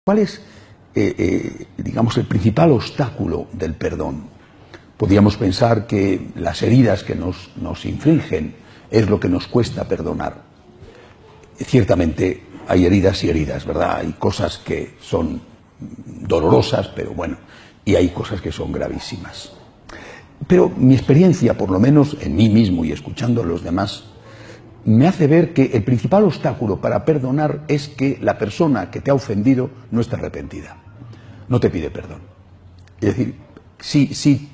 ¿Cuál es, digamos, el principal obstáculo del perdón? Podríamos pensar que las heridas que nos infringen es lo que nos cuesta perdonar. Ciertamente hay heridas y heridas, ¿verdad? Hay cosas que son dolorosas, pero bueno, y hay cosas que son gravísimas. Pero mi experiencia, por lo menos en mí mismo y escuchando a los demás, me hace ver que el principal obstáculo para perdonar es que la persona que te ha ofendido no está arrepentida, no te pide perdón. Es decir, sí,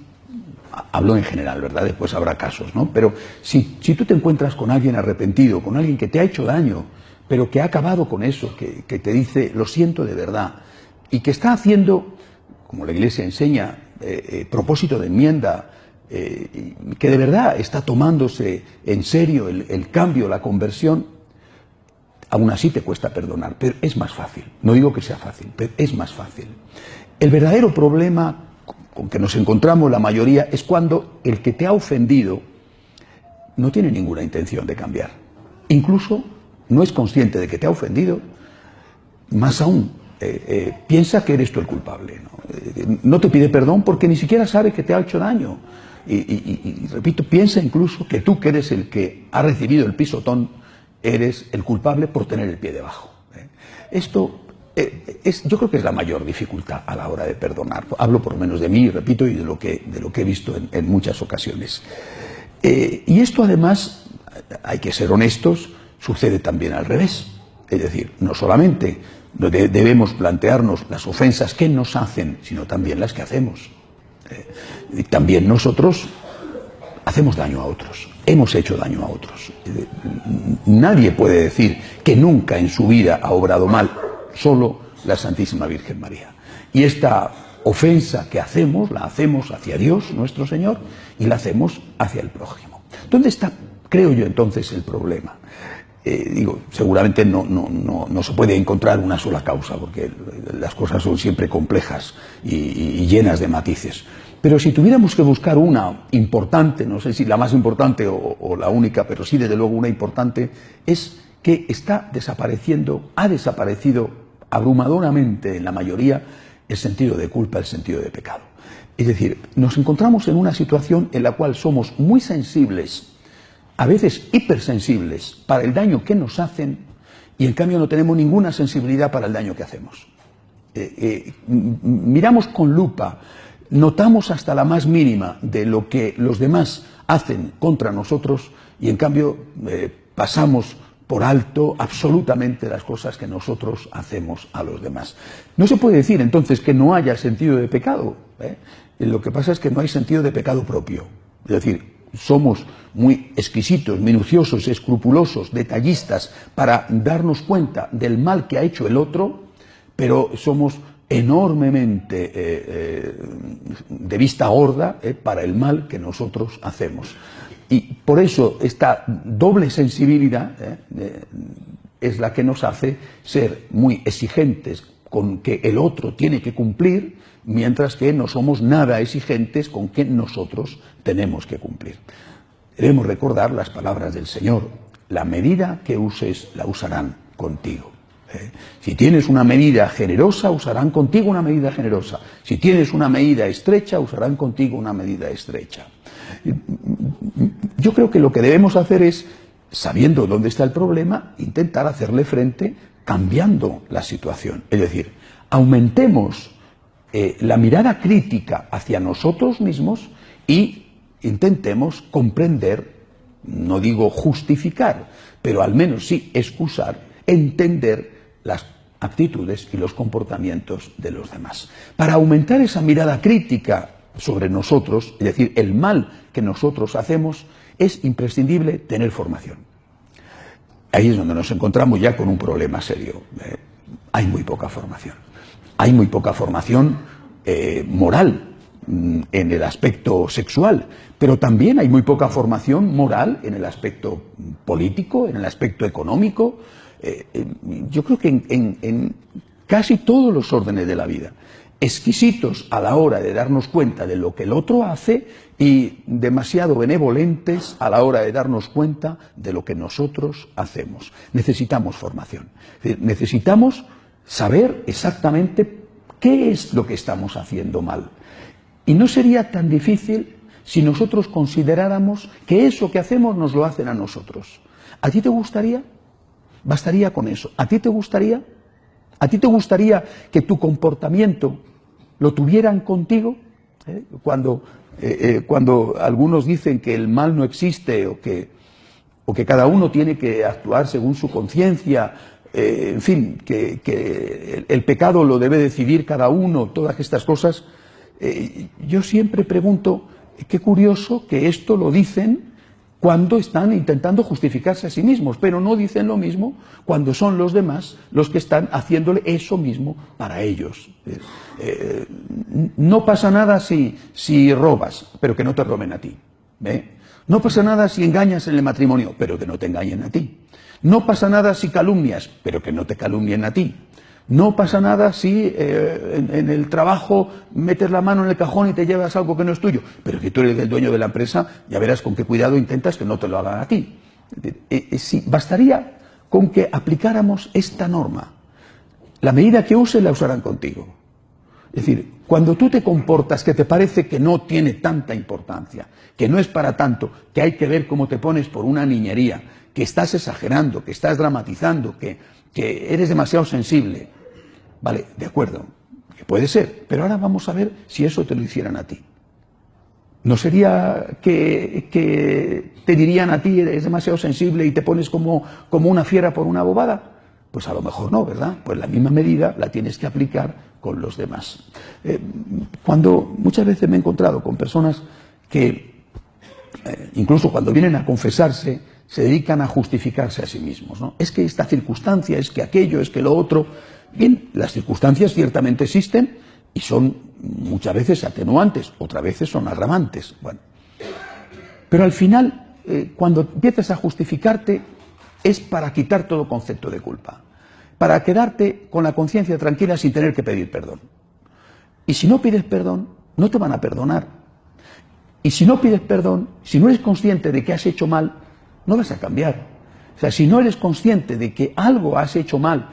hablo en general, ¿verdad? Después habrá casos, ¿no? Pero si tú te encuentras con alguien arrepentido, con alguien que te ha hecho daño, pero que ha acabado con eso, que te dice, lo siento de verdad, y que está haciendo, como la Iglesia enseña, propósito de enmienda, que de verdad está tomándose en serio el cambio, la conversión, aún así te cuesta perdonar, pero es más fácil. No digo que sea fácil, pero es más fácil. El verdadero problema con que nos encontramos la mayoría es cuando el que te ha ofendido no tiene ninguna intención de cambiar. Incluso no es consciente de que te ha ofendido, más aún, piensa que eres tú el culpable, ¿no? No te pide perdón porque ni siquiera sabe que te ha hecho daño. Y repito, piensa incluso que tú, que eres el que ha recibido el pisotón, eres el culpable por tener el pie debajo. Esto yo creo que es la mayor dificultad a la hora de perdonar. Hablo por lo menos de mí, repito, y de lo que he visto en muchas ocasiones. Y esto además, hay que ser honestos, sucede también al revés. Es decir, no solamente debemos plantearnos las ofensas que nos hacen, sino también las que hacemos. Y también nosotros hacemos daño a otros, hemos hecho daño a otros. Nadie puede decir que nunca en su vida ha obrado mal, solo la Santísima Virgen María. Y esta ofensa que hacemos, la hacemos hacia Dios, nuestro Señor, y la hacemos hacia el prójimo. ¿Dónde está, creo yo, entonces el problema? Seguramente no se puede encontrar una sola causa, porque las cosas son siempre complejas y llenas de matices. Pero si tuviéramos que buscar una importante, no sé si la más importante o la única, pero sí desde luego una importante, es que ha desaparecido abrumadoramente en la mayoría el sentido de culpa, el sentido de pecado. Es decir, nos encontramos en una situación en la cual somos muy sensibles, a veces hipersensibles para el daño que nos hacen, y en cambio no tenemos ninguna sensibilidad para el daño que hacemos. Miramos con lupa, notamos hasta la más mínima de lo que los demás hacen contra nosotros, y en cambio pasamos por alto absolutamente las cosas que nosotros hacemos a los demás. No se puede decir entonces que no haya sentido de pecado, Lo que pasa es que no hay sentido de pecado propio. Es decir, somos muy exquisitos, minuciosos, escrupulosos, detallistas para darnos cuenta del mal que ha hecho el otro, pero somos enormemente de vista gorda para el mal que nosotros hacemos. Y por eso esta doble sensibilidad es la que nos hace ser muy exigentes con que el otro tiene que cumplir, mientras que no somos nada exigentes con que nosotros tenemos que cumplir. Debemos recordar las palabras del Señor: la medida que uses la usarán contigo. Si tienes una medida generosa, usarán contigo una medida generosa. Si tienes una medida estrecha, usarán contigo una medida estrecha. Yo creo que lo que debemos hacer es, sabiendo dónde está el problema, intentar hacerle frente cambiando la situación. Es decir, aumentemos la mirada crítica hacia nosotros mismos y intentemos comprender, no digo justificar, pero al menos sí excusar, entender las actitudes y los comportamientos de los demás. Para aumentar esa mirada crítica sobre nosotros, es decir, el mal que nosotros hacemos, es imprescindible tener formación. Ahí es donde nos encontramos ya con un problema serio. Hay muy poca formación. Hay muy poca formación moral en el aspecto sexual, pero también hay muy poca formación moral en el aspecto político, en el aspecto económico. Yo creo que en casi todos los órdenes de la vida, exquisitos a la hora de darnos cuenta de lo que el otro hace y demasiado benevolentes a la hora de darnos cuenta de lo que nosotros hacemos. Necesitamos formación. Necesitamos saber exactamente qué es lo que estamos haciendo mal. Y no sería tan difícil si nosotros consideráramos que eso que hacemos nos lo hacen a nosotros. ¿A ti te gustaría? Bastaría con eso. ¿A ti te gustaría? ¿A ti te gustaría que tu comportamiento lo tuvieran contigo? Cuando algunos dicen que el mal no existe o que cada uno tiene que actuar según su conciencia, en fin, que el pecado lo debe decidir cada uno, todas estas cosas, yo siempre pregunto, qué curioso que esto lo dicen cuando están intentando justificarse a sí mismos, pero no dicen lo mismo cuando son los demás los que están haciéndole eso mismo para ellos. No pasa nada si robas, pero que no te roben a ti. No pasa nada si engañas en el matrimonio, pero que no te engañen a ti. No pasa nada si calumnias, pero que no te calumnien a ti. No pasa nada si en el trabajo metes la mano en el cajón y te llevas algo que no es tuyo, pero que tú eres el dueño de la empresa, ya verás con qué cuidado intentas que no te lo hagan a ti. Sí, bastaría con que aplicáramos esta norma. La medida que use la usarán contigo. Es decir, cuando tú te comportas que te parece que no tiene tanta importancia, que no es para tanto, que hay que ver cómo te pones por una niñería, que estás exagerando, que estás dramatizando, que eres demasiado sensible, vale, de acuerdo, que puede ser, pero ahora vamos a ver si eso te lo hicieran a ti. ¿No sería que te dirían a ti, eres demasiado sensible y te pones como una fiera por una bobada? Pues a lo mejor no, ¿verdad? Pues la misma medida la tienes que aplicar con los demás. Muchas veces me he encontrado con personas que, incluso cuando vienen a confesarse, se dedican a justificarse a sí mismos, ¿no? Es que esta circunstancia, es que aquello, es que lo otro. Bien, las circunstancias ciertamente existen y son muchas veces atenuantes, otras veces son agravantes. Bueno, pero al final, cuando empiezas a justificarte, es para quitar todo concepto de culpa, para quedarte con la conciencia tranquila sin tener que pedir perdón. Y si no pides perdón, no te van a perdonar. Y si no pides perdón, si no eres consciente de que has hecho mal, no vas a cambiar. O sea, si no eres consciente de que algo has hecho mal,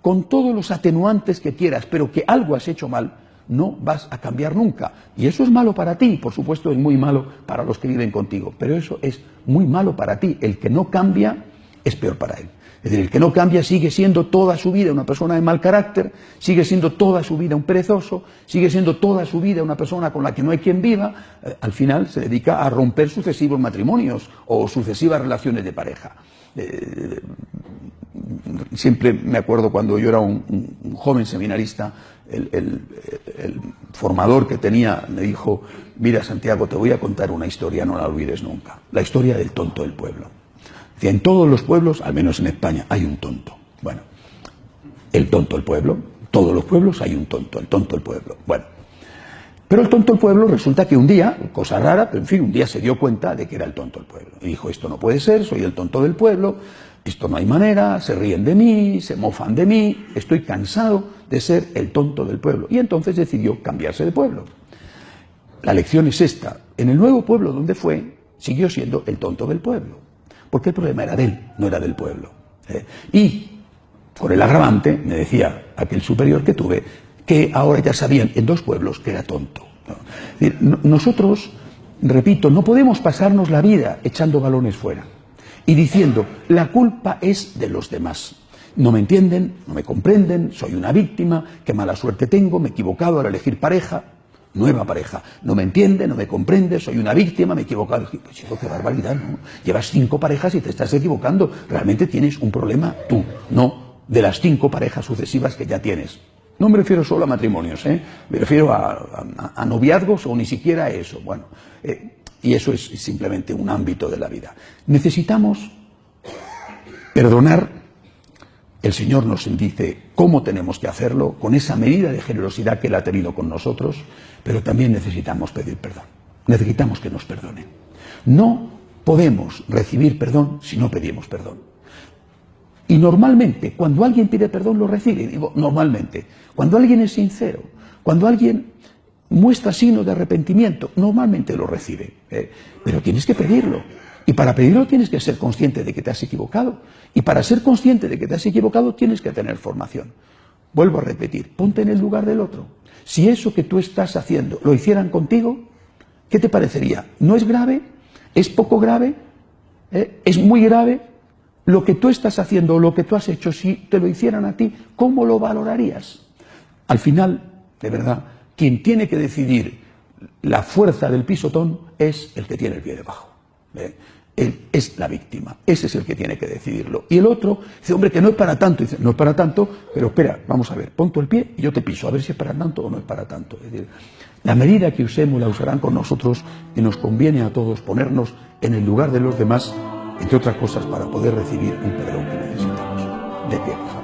con todos los atenuantes que quieras, pero que algo has hecho mal, no vas a cambiar nunca. Y eso es malo para ti, por supuesto es muy malo para los que viven contigo, pero eso es muy malo para ti. El que no cambia es peor para él. Es decir, el que no cambia sigue siendo toda su vida una persona de mal carácter, sigue siendo toda su vida un perezoso, sigue siendo toda su vida una persona con la que no hay quien viva. Al final se dedica a romper sucesivos matrimonios o sucesivas relaciones de pareja. Siempre me acuerdo cuando yo era un joven seminarista, el formador que tenía me dijo: mira, Santiago, te voy a contar una historia, no la olvides nunca, la historia del tonto del pueblo. En todos los pueblos, al menos en España, hay un tonto. Bueno, el tonto del pueblo, todos los pueblos hay un tonto, el tonto del pueblo. Bueno, pero el tonto del pueblo resulta que un día, cosa rara, pero en fin, un día se dio cuenta de que era el tonto del pueblo. Y dijo: esto no puede ser, soy el tonto del pueblo, esto no hay manera, se ríen de mí, se mofan de mí, estoy cansado de ser el tonto del pueblo. Y entonces decidió cambiarse de pueblo. La lección es esta: en el nuevo pueblo donde fue, siguió siendo el tonto del pueblo. Porque el problema era de él, no era del pueblo. Y con el agravante, me decía aquel superior que tuve, que ahora ya sabían en 2 pueblos que era tonto. Es decir, nosotros, repito, no podemos pasarnos la vida echando balones fuera y diciendo: la culpa es de los demás. No me entienden, no me comprenden, soy una víctima, qué mala suerte tengo, me he equivocado al elegir pareja. Nueva pareja, no me entiende, no me comprende, soy una víctima, me he equivocado. Pues chico, qué barbaridad, ¿no? Llevas 5 parejas y te estás equivocando. Realmente tienes un problema tú, no de las 5 parejas sucesivas que ya tienes. No me refiero solo a matrimonios, me refiero a noviazgos o ni siquiera a eso. Bueno, y eso es simplemente un ámbito de la vida. Necesitamos perdonar. El Señor nos dice cómo tenemos que hacerlo, con esa medida de generosidad que Él ha tenido con nosotros, pero también necesitamos pedir perdón. Necesitamos que nos perdonen. No podemos recibir perdón si no pedimos perdón. Y normalmente, cuando alguien pide perdón, lo recibe. Digo, normalmente. Cuando alguien es sincero, cuando alguien muestra signos de arrepentimiento, normalmente lo recibe. Pero tienes que pedirlo. Y para pedirlo tienes que ser consciente de que te has equivocado. Y para ser consciente de que te has equivocado tienes que tener formación. Vuelvo a repetir, ponte en el lugar del otro. Si eso que tú estás haciendo lo hicieran contigo, ¿qué te parecería? ¿No es grave? ¿Es poco grave? ¿Es muy grave? Lo que tú estás haciendo o lo que tú has hecho, si te lo hicieran a ti, ¿cómo lo valorarías? Al final, de verdad, quien tiene que decidir la fuerza del pisotón es el que tiene el pie debajo. Él es la víctima, ese es el que tiene que decidirlo. Y el otro dice, hombre, que no es para tanto. Dice, no es para tanto, pero espera, vamos a ver, pon tú el pie y yo te piso, a ver si es para tanto o no es para tanto. Es decir, la medida que usemos la usarán con nosotros y nos conviene a todos ponernos en el lugar de los demás, entre otras cosas, para poder recibir un perdón que necesitamos. De pie.